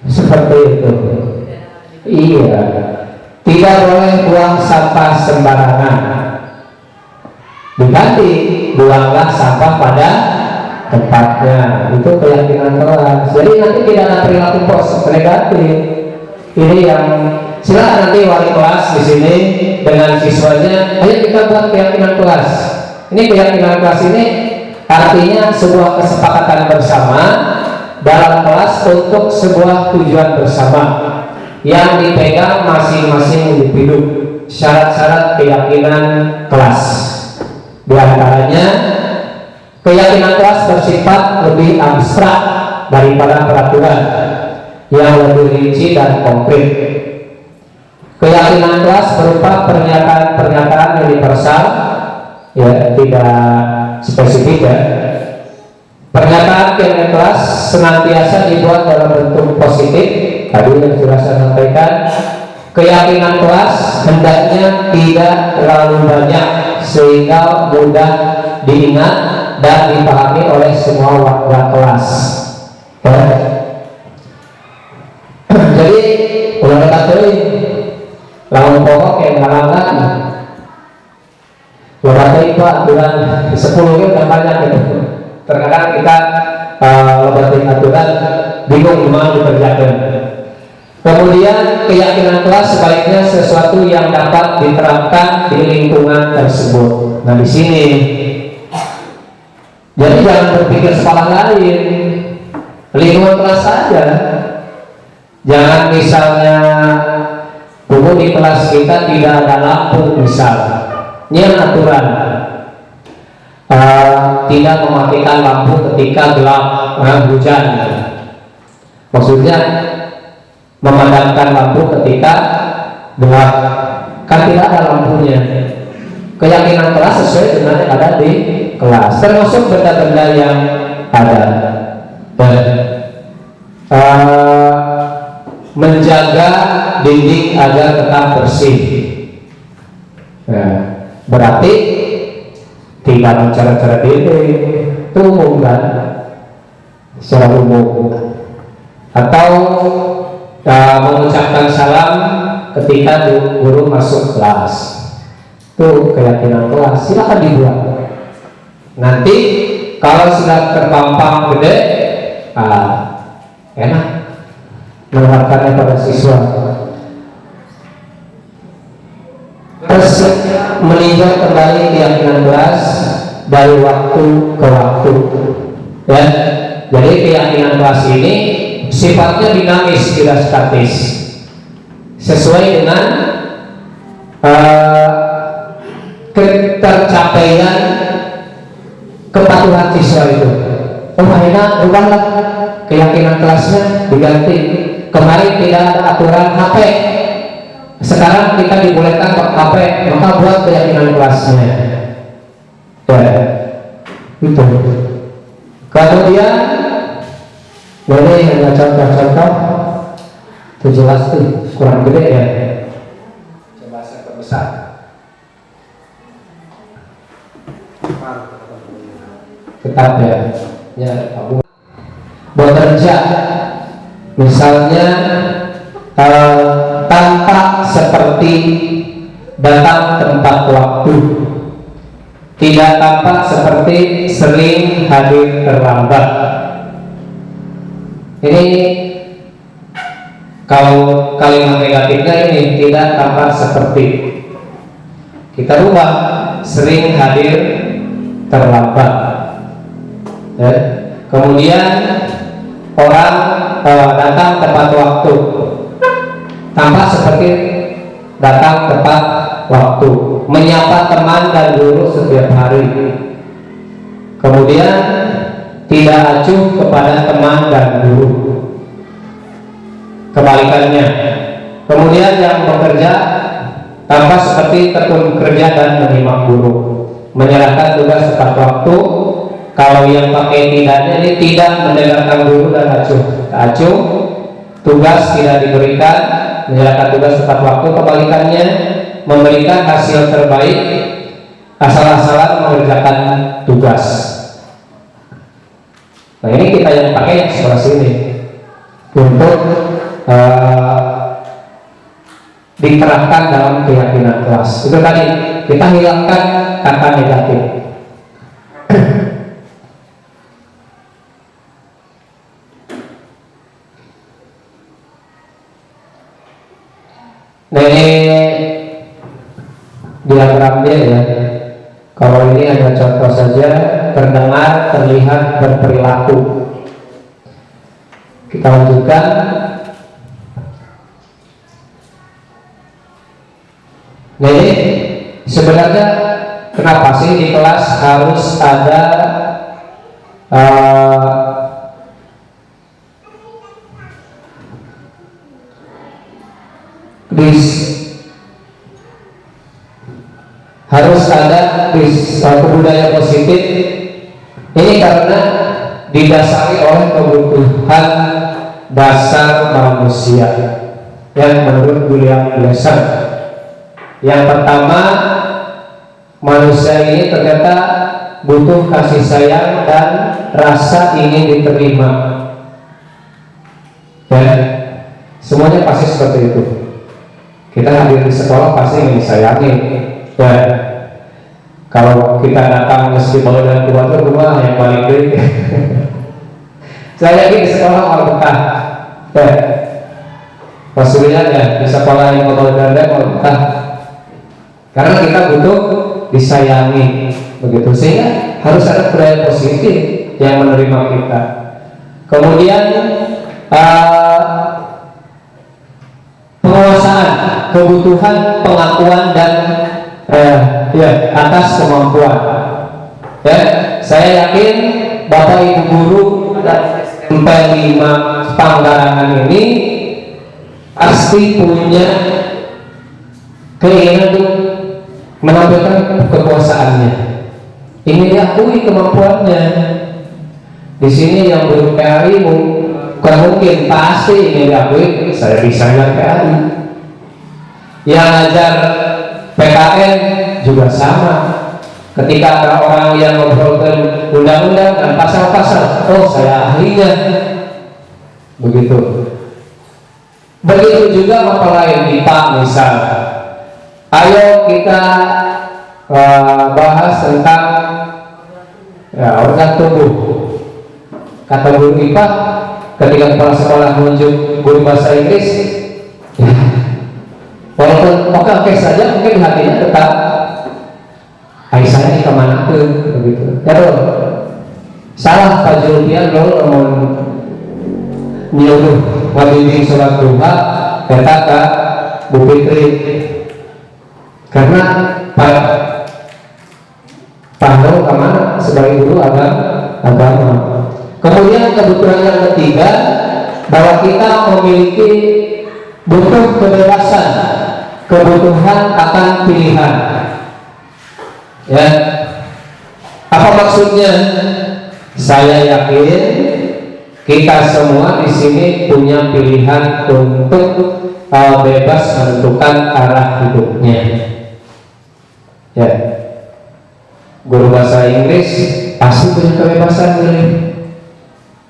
Seperti itu. Iya. Tidak boleh buang sampah sembarangan. Diganti, buanglah sampah pada tempatnya. Itu keyakinan kelas. Jadi nanti tidak ada perilaku negatif. Ini yang silakan nanti wali kelas di sini dengan siswanya. Ayo kita buat keyakinan kelas. Ini keyakinan kelas ini artinya sebuah kesepakatan bersama dalam kelas untuk sebuah tujuan bersama yang dipegang masing-masing individu. Syarat-syarat keyakinan kelas. Di antaranya keyakinan kelas bersifat lebih abstrak daripada peraturan yang lebih rinci dan konkret. Keyakinan kelas berupa pernyataan-pernyataan universal, ya, tidak spesifik ya. Pernyataan keyakinan kelas senantiasa dibuat dalam bentuk positif. Tadi yang sudah saya sampaikan, keyakinan kelas hendaknya tidak terlalu banyak sehingga mudah diingat dan dipahami oleh semua warga kelas. Ya. Jadi ulang kata lawan pokok yang ngalangan berarti itu aturan 10 itu kan banyak gitu. Terkadang kita lebatin aturan bingung gimana dikerjakan. Kemudian keyakinan kelas sebaliknya sesuatu yang dapat diterapkan di lingkungan tersebut. Nah di sini, jadi jangan berpikir sekolah lain, lingkungan kelas saja. Jangan misalnya dulu di kelas kita tidak ada lampu misalnya, ini aturan. Tidak mematikan lampu ketika gelap hujan. Maksudnya memadamkan lampu ketika gelap, kan tidak ada lampunya. Keyakinan kelas sesuai dengan yang ada di kelas, termasuk benda-benda yang ada. Menjaga dinding agar tetap bersih. Nah, berarti tidak mencara-cara dinding, itu umum kan, secara umum. Atau mengucapkan salam ketika guru masuk kelas, itu keyakinan kelas. Silakan dibuat. Nanti kalau sudah terpampang gede, enak menerapkannya pada siswa. Terus meninjau kembali keyakinan kelas dari waktu ke waktu, ya. Jadi keyakinan kelas ini sifatnya dinamis, tidak statis, sesuai dengan ketercapaian kepatuhan siswa itu. Oh akhirnya rubahlah keyakinan kelasnya, diganti. Kemarin tidak ada aturan HP, sekarang kita dibolehkan pakai HP, maka buat keyakinan kelasnya. Ya, itu. Kemudian boleh ada contoh-contoh, itu jelas tuh kurang gede ya. Coba saya perbesar. tetap ya Abu bekerja misalnya tampak seperti datang tempat waktu, tidak tampak seperti sering hadir terlambat. Ini kalau kalimat negatifnya ini tidak tampak seperti, kita rubah sering hadir terlambat. Ya. Kemudian orang datang tepat waktu, tampak seperti datang tepat waktu, menyapa teman dan guru setiap hari. Kemudian tidak acuh kepada teman dan guru, kebalikannya. Kemudian yang bekerja tampak seperti tekun kerja dan menyimak guru, menyerahkan tugas tepat waktu. Kalau yang pakai tidaknya ini tidak mendengarkan guru dan acuh, tugas tidak diberikan, menyerahkan tugas tepat waktu. Kebalikannya, memberikan hasil terbaik, asal-asalan mengerjakan tugas. Nah ini kita yang pakai yang seperti ini untuk diterapkan dalam keyakinan kelas. Itu tadi kita hilangkan kata negatif. Nah ini diagramnya ya. Kalau ini hanya contoh saja, terdengar, terlihat, berperilaku. Kita lanjutkan. Nah ini sebenarnya kenapa sih di kelas harus ada harus ada budaya positif? Ini karena didasari oleh kebutuhan dasar manusia yang menurut William Glasser. Yang pertama, manusia ini ternyata butuh kasih sayang dan rasa ingin diterima. Dan semuanya pasti seperti itu. Kita hadir di sekolah pasti ingin disayangi. Dan kalau kita datang meski bawa dan keluarga rumah yang paling baik. Saya yakin di sekolah mau betah. Pastinya ya di sekolah yang mau dan mau betah. Karena kita butuh disayangi, begitu, sehingga harus ada budaya positif yang menerima kita. Kemudian penguasaan, kebutuhan pengakuan dan atas kemampuan. Ya, saya yakin Bapak Ibu guru dan SMP 5 Panggarangan ini pasti punya keinginan untuk menampilkan kekuasaannya, ingin diakui kemampuannya. Di sini yang belum PRI bukan mungkin, pasti ingin diakui, saya bisa PRI. Yang ajar PKN juga sama. Ketika ada orang yang ngobrolkan undang-undang dan pasal-pasal, oh saya ahlinya. Begitu. Begitu juga mata lain, IPA misal. Ayo kita bahas tentang organ tubuh. Kata guru IPA, ketika kepala sekolah menunjuk guru bahasa Inggris, walaupun oke saja, mungkin hatinya tetap saya ini kemana tuh, begitu. Ya loh, salah Pak Julpian loh mau nyuruh ngabimbing sholat duha, kata ke Bu Fitri. Karena Pak Nur kemana sebagai guru agama. Kemudian kebutuhan yang ketiga, bahwa kita memiliki butuh kebebasan, kebutuhan akan pilihan. Ya, apa maksudnya? Saya yakin kita semua di sini punya pilihan untuk bebas menentukan arah hidupnya. Ya, guru bahasa Inggris pasti punya kebebasan milih.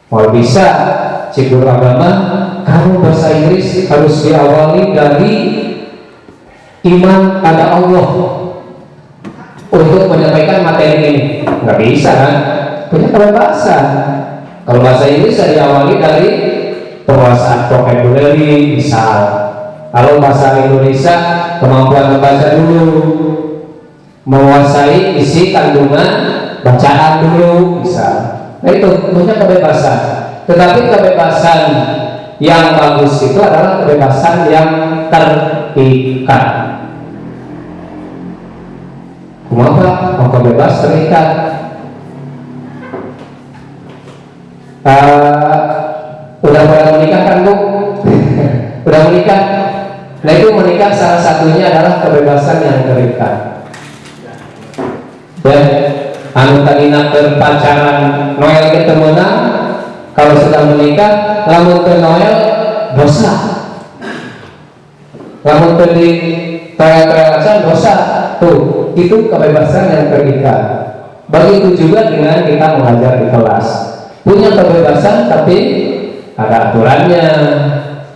Kalau bisa si guru agama, kamu bahasa Inggris harus diawali dari iman pada Allah untuk menyampaikan materi ini. Nggak bisa kan? Punya kebebasan. Kalau bahasa Inggris diawali dari penguasaan vocabulary misal. Kalau bahasa Indonesia kemampuan membaca dulu, menguasai isi kandungan bacaan dulu misal. Nah itu punya kebebasan. Tetapi kebebasan yang bagus itu adalah kebebasan yang terikat. Kenapa? Mau bebas terikat. Udah menikah kan Bu? Udah menikah. Nah itu menikah salah satunya adalah kebebasan yang terikat. Dan anu tadina pacaran Noel ketemuan, kalau sudah menikah lamun ke Noel dosa. Lamun ke di toel-toelasan dosa. Tuh, itu kebebasan yang terikat. Begitu juga dengan kita mengajar di kelas. Punya kebebasan tapi ada aturannya.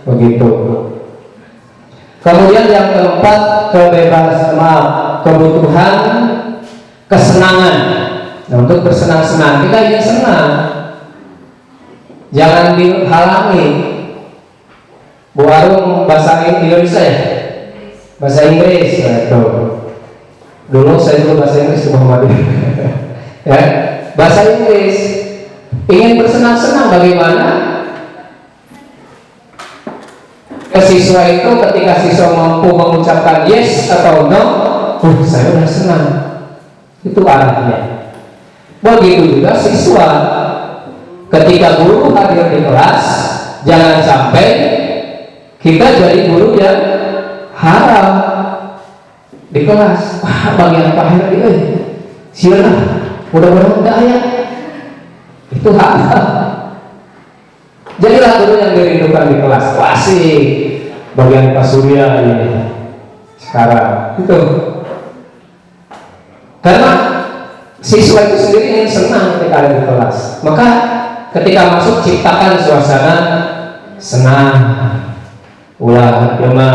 Begitu. Kemudian yang keempat, kebutuhan kesenangan. Nah, untuk bersenang-senang kita ingin senang, jangan dihalangi. Bu Arum bahasa Indonesia ya? Bahasa Inggris, nah, itu. Dulu saya juga bahasa Inggris di Muhammadiyah. Ya, bahasa Inggris. Ingin bersenang-senang bagaimana? Ke siswa itu ketika siswa mampu mengucapkan yes atau no, saya udah senang. Itu arahnya. Begitu juga siswa ketika guru hadir di kelas, jangan sampai kita jadi guru yang haram di kelas. Wah, bagian Pak Herdi, siapa? Mudah-mudahan enggak ya. Itu haram. Jadilah guru yang dirindukan di kelas. Wah sih, bagian Pak Surya ini sekarang itu. Karena siswa itu sendiri ingin senang ketika ada di kelas. Maka ketika masuk ciptakan suasana senang. Ulah cuma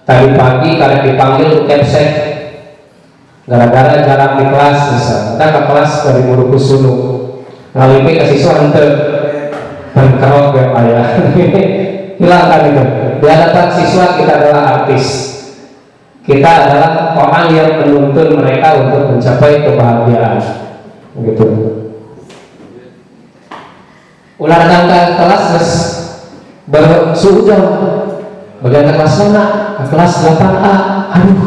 tadi pagi karena dipanggil kepsek gara-gara jarang di kelas misalnya. Kita ke kelas dari guru kusunu ngalipi ke siswa ente berkerok ya ayah. Hilangkan itu. Di hadapan siswa kita adalah artis. Kita adalah orang yang menuntun mereka untuk mencapai kebahagiaan. Begitu. Ulah datang ke kelas bersuhujan. Bagian kelas mana? Kelas 8A. Aduh,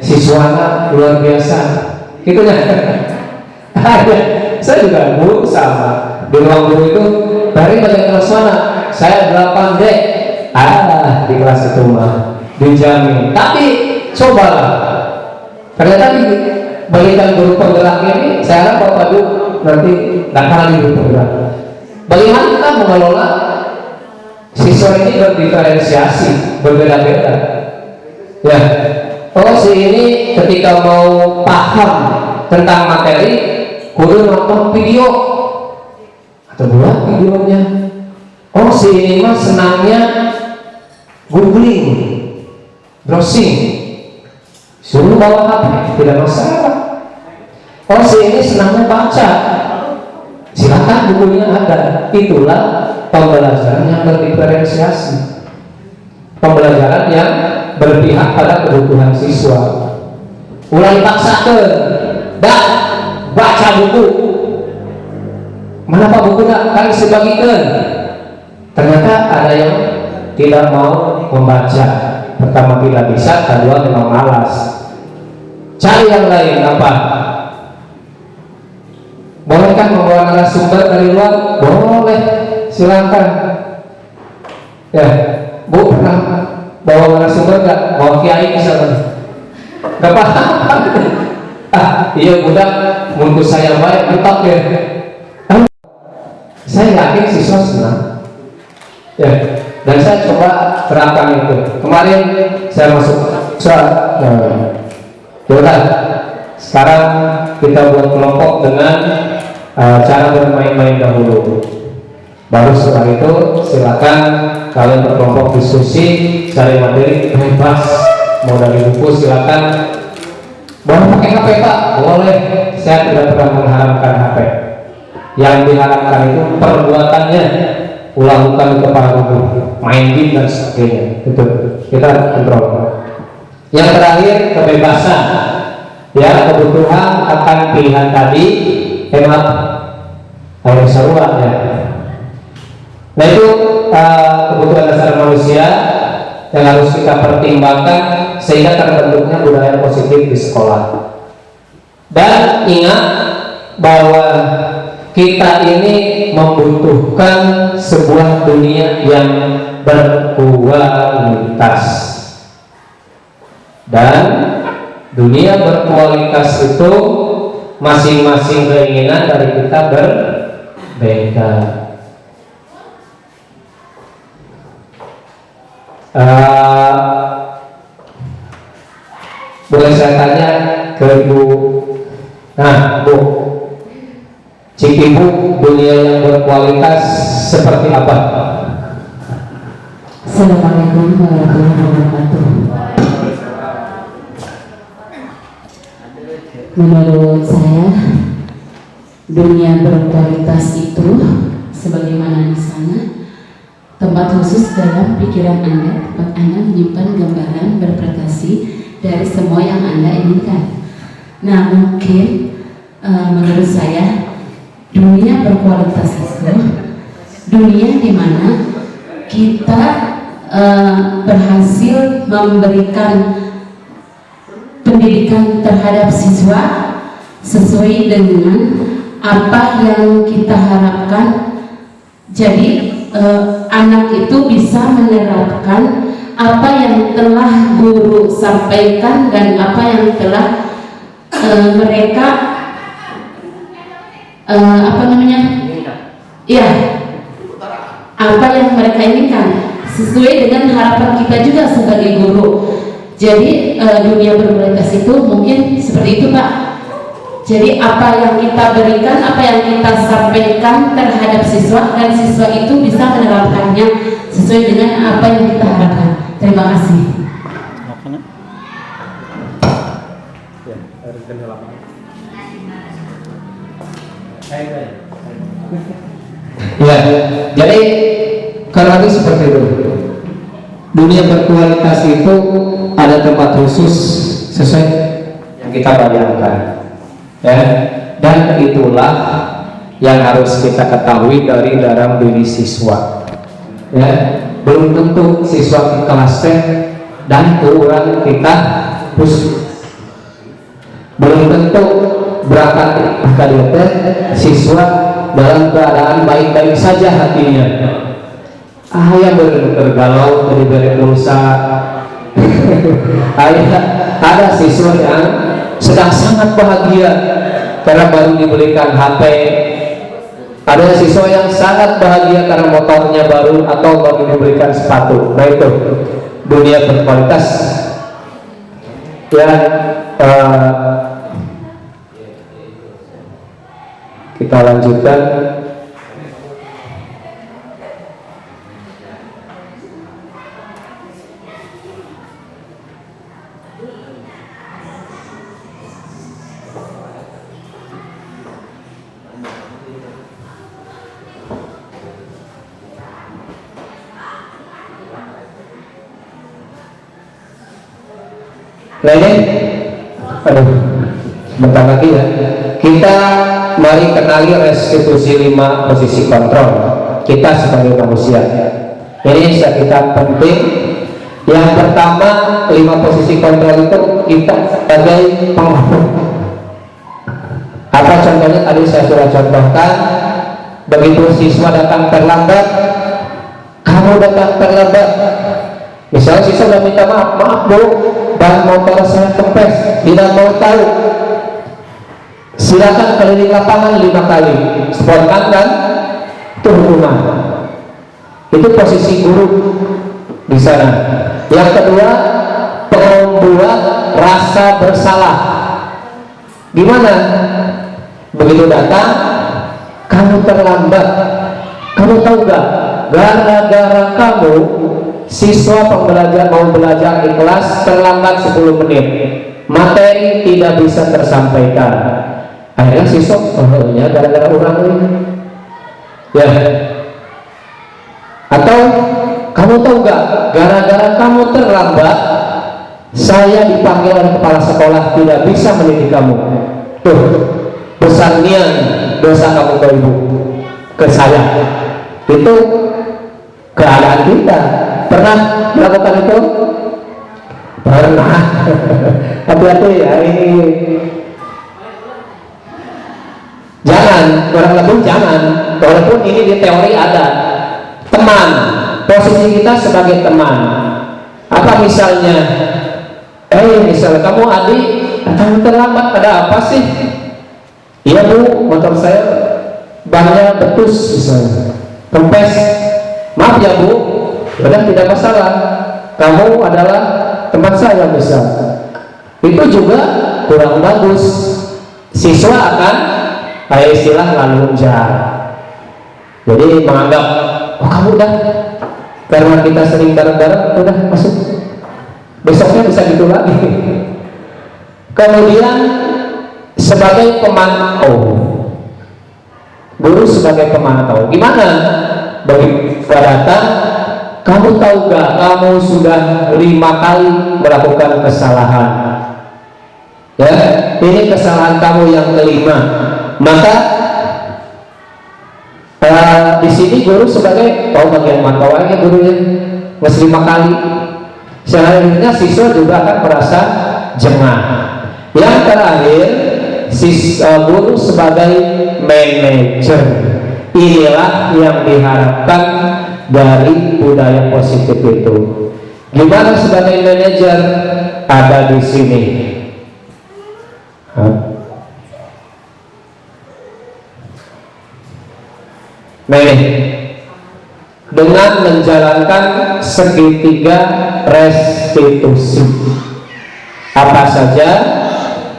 siswanya luar biasa. Gitu ya. Saya juga guru sama. Di ruang guru itu dari bagian kelas mana? Saya 8D. Di kelas itu mah dijamin. Tapi cobalah. Ternyata di bagian guru penggerak ini, saya harap Bapak Ibu nanti datang lagi guru penggerak. Bagaimana kita mengelola siswa ini berdiferensiasi, berbeda-beda. Ya, oh si ini ketika mau paham tentang materi, kudu nonton video atau buat videonya. Oh si ini mah senangnya googling, browsing, suruh bawa HP, tidak masalah. Oh si ini senangnya baca, silakan bukunya ada. Itulah pembelajaran yang berdiferensiasi, pembelajaran yang berpihak pada kebutuhan siswa. Ulang paksakan, dah baca buku. Mana pak buku dah? Kami sebagikan. Ternyata ada yang tidak mau membaca. Pertama tidak bisa, kedua memang malas. Cari yang lain apa? Bolehkah membawa narasumber dari luar? Boleh, silakan. Ya, Bu pernah bawa narasumber nggak? Bawa kiai misalnya? Gak paham. Iya budak, mungkus saya baik, tetap ya. Saya yakin siswa senang. Ya, dan saya coba terapkan itu. Kemarin saya masuk, Sekarang kita buat kelompok dengan cara bermain-main dahulu. Baru setelah itu silakan kalian berkelompok diskusi, cari materi bebas. Mau dari buku silakan. Boleh pakai HP Pak? Boleh. Saya tidak pernah mengharamkan HP. Yang diharapkan itu perbuatannya, ulah-ulah di kepala guru, main game dan sebagainya. Itu kita kontrol. Yang terakhir kebebasan. Ya, kebutuhan akan pilihan tadi hemat air sarua ya. Nah itu kebutuhan dasar manusia yang harus kita pertimbangkan sehingga terbentuknya budaya positif di sekolah. Dan ingat bahwa kita ini membutuhkan sebuah dunia yang berkualitas. Dan dunia berkualitas itu masing-masing keinginan dari kita berbeda. Boleh saya tanya ke Ibu? Nah, Bu, cik Ibu, dunia yang berkualitas seperti apa? Assalamualaikum warahmatullahi wabarakatuh. Menurut saya, dunia berkualitas itu sebagaimana di sana, tempat khusus dalam pikiran Anda, tempat Anda menyimpan gambaran berprestasi dari semua yang Anda inginkan. Nah, mungkin menurut saya dunia berkualitas itu dunia di mana kita berhasil memberikan pendidikan terhadap siswa sesuai dengan apa yang kita harapkan. Jadi anak itu bisa menerapkan apa yang telah guru sampaikan dan apa yang telah mereka apa yang mereka inginkan sesuai dengan harapan kita juga sebagai guru. Jadi dunia berkualitas itu mungkin seperti itu Pak. Jadi apa yang kita berikan, apa yang kita sampaikan terhadap siswa, dan siswa itu bisa menerapkannya sesuai dengan apa yang kita harapkan. Terima kasih. Ya, jadi kalau ini seperti itu. Dunia berkualitas itu ada tempat khusus sesuai yang kita bayangkan, ya. Dan itulah yang harus kita ketahui dari dalam diri siswa, ya. Belum tentu siswa di kelas teh dan kurang kita khusus. Belum tentu berangkat ke siswa dalam keadaan baik-baik saja hatinya. Ayah bergalau dari beri pulsa. Ayah ada siswa yang sedang sangat bahagia karena baru dibelikan HP. Ada siswa yang sangat bahagia karena motornya baru atau baru dibelikan sepatu. Nah itu dunia berkualitas. Ya, kita lanjutkan. Nah ini, bentar lagi ya. Kita mari kenali restitusi 5 posisi kontrol kita sebagai manusia. Ini kita penting. Yang pertama, 5 posisi kontrol itu kita sebagai penghubung. Apa contohnya tadi saya sudah contohkan. Begitu siswa datang terlambat, kamu datang terlambat. Misalnya siswa sudah minta maaf, maaf Bu, ban motor saya kempes, tidak mau tahu. Silakan keliling lapangan 5 kali, spontan kan? Itu hukuman. Itu posisi guru di sana. Yang kedua, membuat rasa bersalah. Gimana? Begitu datang, kamu terlambat. Kamu tahu gak? Gara-gara kamu, siswa pembelajar mau belajar di kelas terlambat 10 menit. Materi tidak bisa tersampaikan. Akhirnya siswa, oh ya gara-gara orang ini. Ya. Atau kamu tahu gak? Gara-gara kamu terlambat, saya dipanggil oleh kepala sekolah tidak bisa mendidik kamu. Tuh, besarnya dosa kamu ke ibu, ke saya. Itu keadaan kita. Pernah melakukan itu? Pernah. Hati-hati ya ini. Jangan, kurang lebih jangan. Walaupun ini di teori ada. Teman, posisi kita sebagai teman. Apa misalnya? Misalnya kamu adik, kamu terlambat, ada apa sih? Iya bu, motor saya bannya betus misalnya, kempes. Maaf ya bu, udah tidak masalah. Kamu adalah teman saya misal. Itu juga kurang bagus. Siswa akan istilah ngalunjar. Jadi menganggap, oh kamu udah, karena kita sering bareng-bareng, udah masuk. Besoknya bisa gitu lagi. Kemudian sebagai pemantau, guru sebagai pemantau, gimana bagi data? Kamu tahu gak, kamu sudah 5 kali melakukan kesalahan. Ya, ini kesalahan kamu yang kelima. Maka di sini guru sebagai bagian mantau aja guru ya, masih 5 kali. Selanjutnya siswa juga akan merasa jengah. Yang terakhir, guru sebagai manajer. Inilah yang diharapkan dari budaya positif itu. Gimana sebagai manajer? Ada di sini. Dengan menjalankan segitiga restitusi. Apa saja?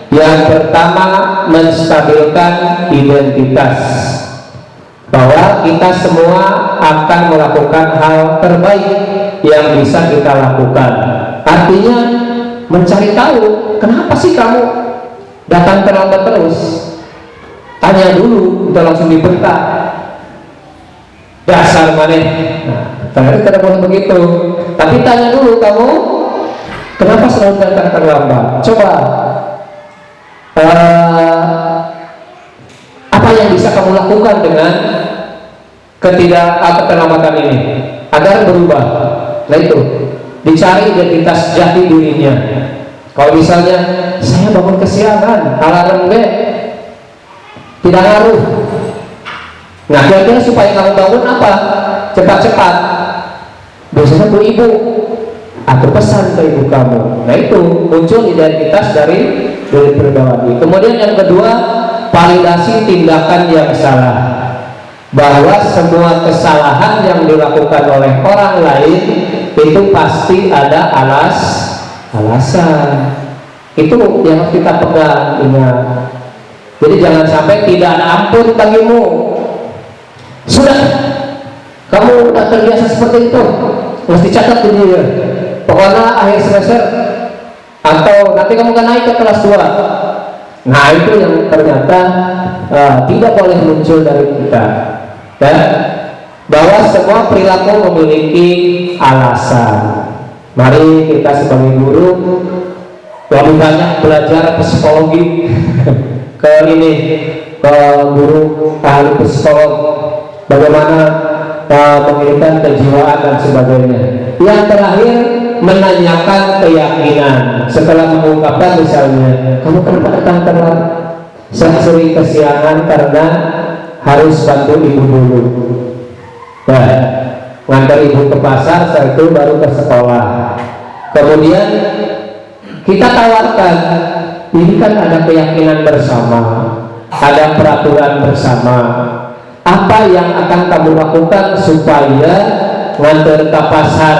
Yang pertama, menstabilkan identitas, bahwa kita semua akan melakukan hal terbaik yang bisa kita lakukan. Artinya mencari tahu, kenapa sih kamu datang terlambat terus? Tanya dulu, kita langsung dibentak. Dasar maneh. Nah, ternyata tidak boleh begitu. Tapi tanya dulu, kamu kenapa selalu datang terlambat? Coba apa yang bisa kamu lakukan dengan keterlambatan ini agar berubah? Nah itu, dicari identitas jati dirinya. Kalau misalnya saya bangun kesiangan, alarm gue tidak ngaruh. Nah kira-kira supaya kamu bangun apa? Cepat-cepat. Biasanya bu ibu, aku pesan ke ibu kamu. Nah itu muncul identitas dari pribadi. Kemudian yang kedua, validasi tindakan yang salah, bahwa semua kesalahan yang dilakukan oleh orang lain itu pasti ada alasan. Itu yang harus kita pegang, ingat. Jadi jangan sampai tidak ada ampun bagimu. Sudah, kamu udah terbiasa seperti itu, mesti catat dulu ya. Pokoknya akhir semester atau nanti kamu akan naik ke kelas 2. Nah itu yang ternyata tidak boleh muncul dari kita. Dan bahwa semua perilaku memiliki alasan. Mari kita sebagai guru lebih banyak belajar psikologi ke guru ahli psikolog, bagaimana mengirimkan kejiwaan dan sebagainya. Yang terakhir, menanyakan keyakinan. Setelah mengungkapkan misalnya, kamu kenapa datang terlambat? Saya sering kesiangan karena harus bantu ibu dulu. Nah, ngantar ibu ke pasar, setelah itu baru ke sekolah. Kemudian kita tawarkan, ini kan ada keyakinan bersama, ada peraturan bersama. Apa yang akan kamu lakukan supaya ngantar ke pasar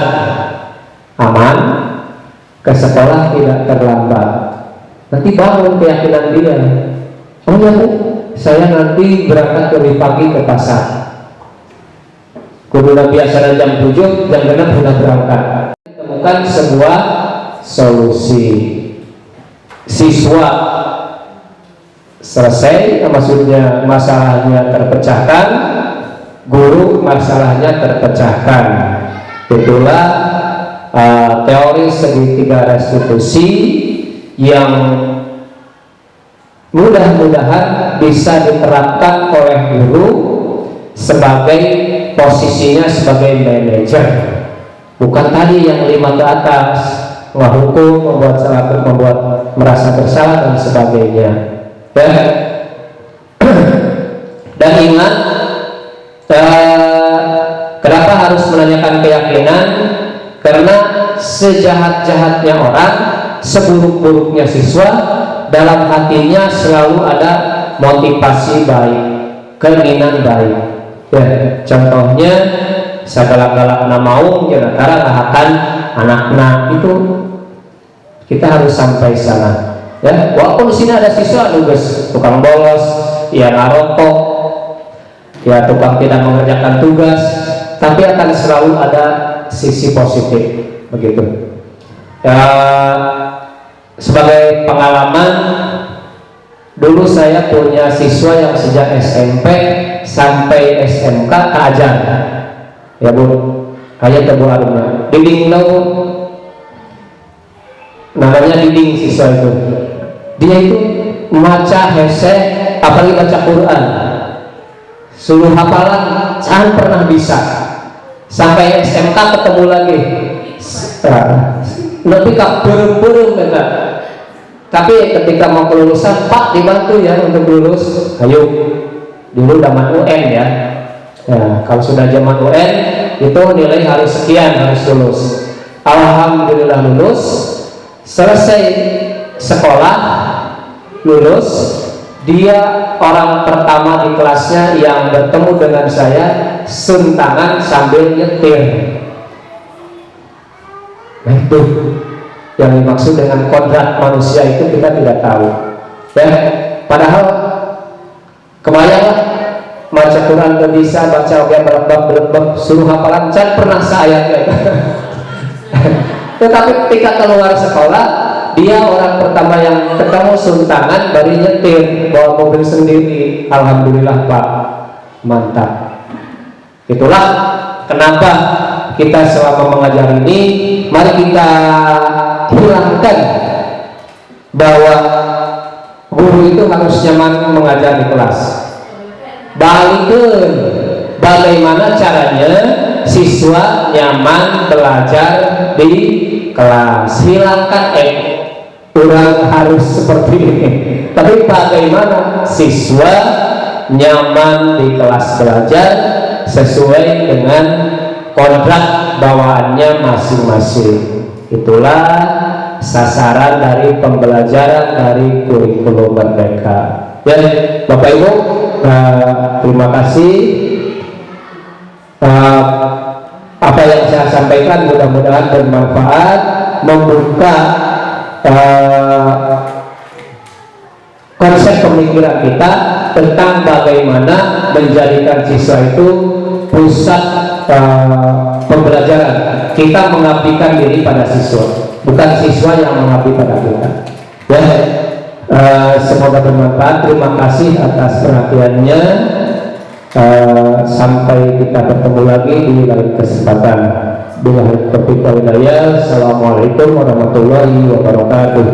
aman, ke sekolah tidak terlambat? Nanti bangun keyakinan dia. oh ya Bu, saya nanti berangkat lebih pagi ke pasar. Kudu biasa jam 7, jam 6 sudah berangkat. Temukan sebuah solusi. Siswa selesai, maksudnya masalahnya terpecahkan, guru masalahnya terpecahkan. Itulah teori segitiga restitusi yang mudah-mudahan bisa diterapkan oleh guru sebagai posisinya sebagai manajer, bukan tadi yang 5 ke atas menghukum, membuat salah, membuat merasa bersalah dan sebagainya. Ya. Dan ingat, kenapa harus menanyakan keyakinan? Karena sejahat-jahatnya orang, seburuk-buruknya siswa, dalam hatinya selalu ada motivasi baik, keinginan baik. Ya, contohnya segala-galakna mau jangan akan anak-anak itu kita harus sampai sana. Ya, walaupun di sini ada siswa nugas tukang bolos, ya ngarokok, ya tukang tidak mengerjakan tugas, tapi akan selalu ada sisi positif begitu. Ya, sebagai pengalaman, dulu saya punya siswa yang sejak SMP sampai SMK keajar. Ya Bu, kayak tebu arumnya dinding tahu, namanya dinding siswa itu. Dia itu baca hese, apalagi baca Quran, suruh hafalan jangan pernah bisa. Sampai SMK ketemu lagi, lebih kak berem-berem benar. Tapi ketika mau kelulusan, Pak dibantu ya untuk lulus. Ayo, dulu zaman UN ya. Ya, kalau sudah zaman UN itu nilai harus sekian, harus lulus. Alhamdulillah lulus, selesai sekolah, lulus. Dia orang pertama di kelasnya yang bertemu dengan saya suntangan sambil nyetir. Nah itu yang dimaksud dengan kodrat manusia, itu kita tidak tahu. Ya, padahal kebayang baca Quran gak bisa, baca oke berlebab suruh hafalan can pernah saya tetapi ketika keluar sekolah, dia orang pertama yang ketemu suntangan baru nyetir, bawa mobil sendiri. Alhamdulillah Pak, mantap. Itulah kenapa kita selama mengajar ini, mari kita hilangkan bahwa guru itu harus nyaman mengajar di kelas. Balikin bagaimana caranya siswa nyaman belajar di kelas. Hilangkan kurang harus seperti ini, tapi bagaimana siswa nyaman di kelas belajar sesuai dengan kodrat bawaannya masing-masing. Itulah sasaran dari pembelajaran dari kurikulum Merdeka. Ya, Bapak Ibu, terima kasih. Apa yang saya sampaikan mudah-mudahan bermanfaat, membuka konsep pemikiran kita tentang bagaimana menjadikan siswa itu pusat pembelajaran. Kita mengabdikan diri pada siswa, bukan siswa yang mengabdi pada kita. Ya, semoga bermanfaat. Terima kasih atas perhatiannya. Sampai kita bertemu lagi di lain kesempatan. Bila taufiq wal hidayah. Assalamualaikum warahmatullahi wabarakatuh.